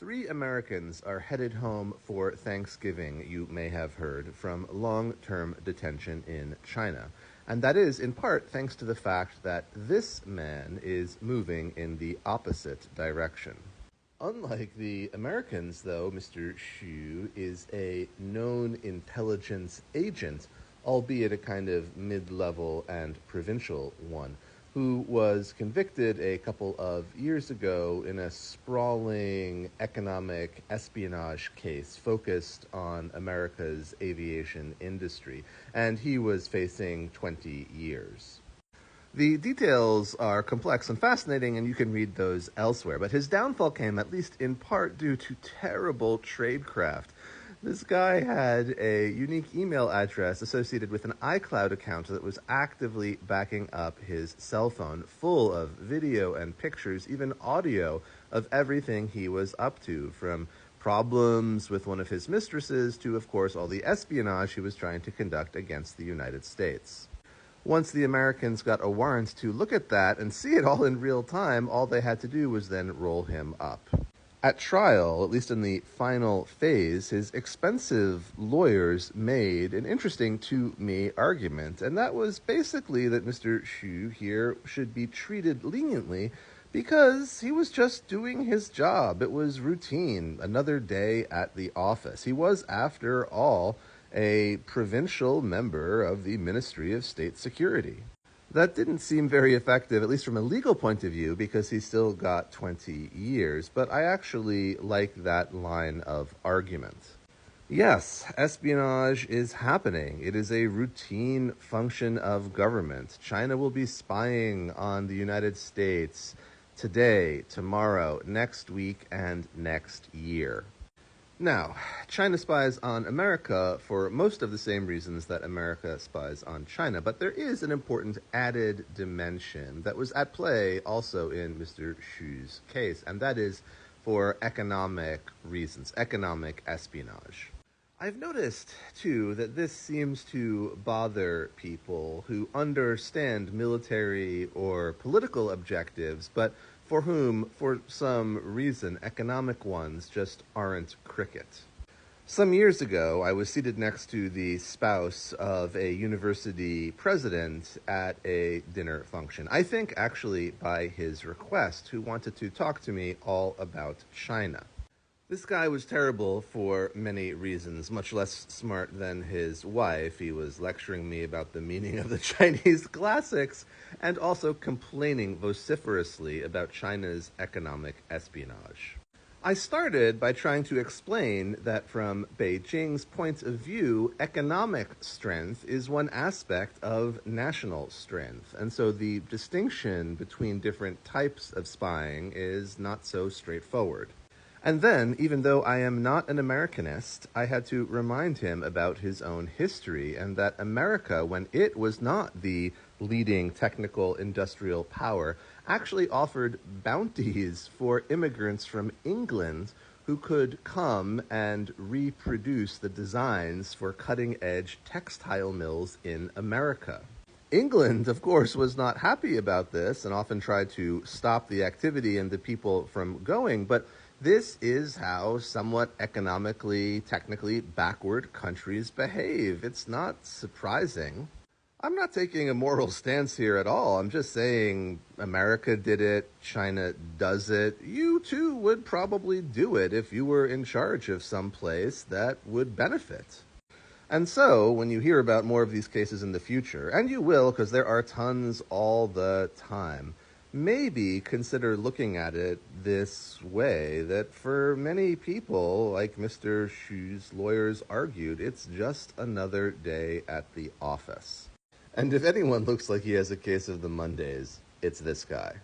Three Americans are headed home for Thanksgiving, you may have heard, from long-term detention in China. And that is, in part, thanks to the fact that this man is moving in the opposite direction. Unlike the Americans, though, Mr. Xu is a known intelligence agent, albeit a kind of mid-level and provincial one, who was convicted a couple of years ago in a sprawling economic espionage case focused on America's aviation industry, and he was facing 20 years. The details are complex and fascinating, and you can read those elsewhere, but his downfall came, at least in part, due to terrible tradecraft. This guy had a unique email address associated with an iCloud account that was actively backing up his cell phone, full of video and pictures, even audio, of everything he was up to, from problems with one of his mistresses to, of course, all the espionage he was trying to conduct against the United States. Once the Americans got a warrant to look at that and see it all in real time, all they had to do was then roll him up. At trial, at least in the final phase, his expensive lawyers made an interesting, to me, argument, and that was basically that Mr. Xu here should be treated leniently because he was just doing his job. It was routine, another day at the office. He was, after all, a provincial member of the Ministry of State Security. That didn't seem very effective, at least from a legal point of view, because he still got 20 years, but I actually like that line of argument. Yes, espionage is happening. It is a routine function of government. China will be spying on the United States today, tomorrow, next week, and next year. Now, China spies on America for most of the same reasons that America spies on China, but there is an important added dimension that was at play also in Mr. Xu's case, and that is for economic reasons, economic espionage. I've noticed, too, that this seems to bother people who understand military or political objectives, but for whom, for some reason, economic ones just aren't cricket. Some years ago, I was seated next to the spouse of a university president at a dinner function. I think, actually, by his request, who wanted to talk to me all about China. This guy was terrible for many reasons, much less smart than his wife. He was lecturing me about the meaning of the Chinese classics and also complaining vociferously about China's economic espionage. I started by trying to explain that from Beijing's point of view, economic strength is one aspect of national strength, and so the distinction between different types of spying is not so straightforward. And then, even though I am not an Americanist, I had to remind him about his own history and that America, when it was not the leading technical industrial power, actually offered bounties for immigrants from England who could come and reproduce the designs for cutting-edge textile mills in America. England, of course, was not happy about this and often tried to stop the activity and the people from going, but this is how somewhat economically, technically backward countries behave. It's not surprising. I'm not taking a moral stance here at all. I'm just saying America did it, China does it. You too would probably do it if you were in charge of some place that would benefit. And so, when you hear about more of these cases in the future, and you will because there are tons all the time, maybe consider looking at it this way, that for many people, like Mr. Xu's lawyers argued, it's just another day at the office. And if anyone looks like he has a case of the Mondays, it's this guy.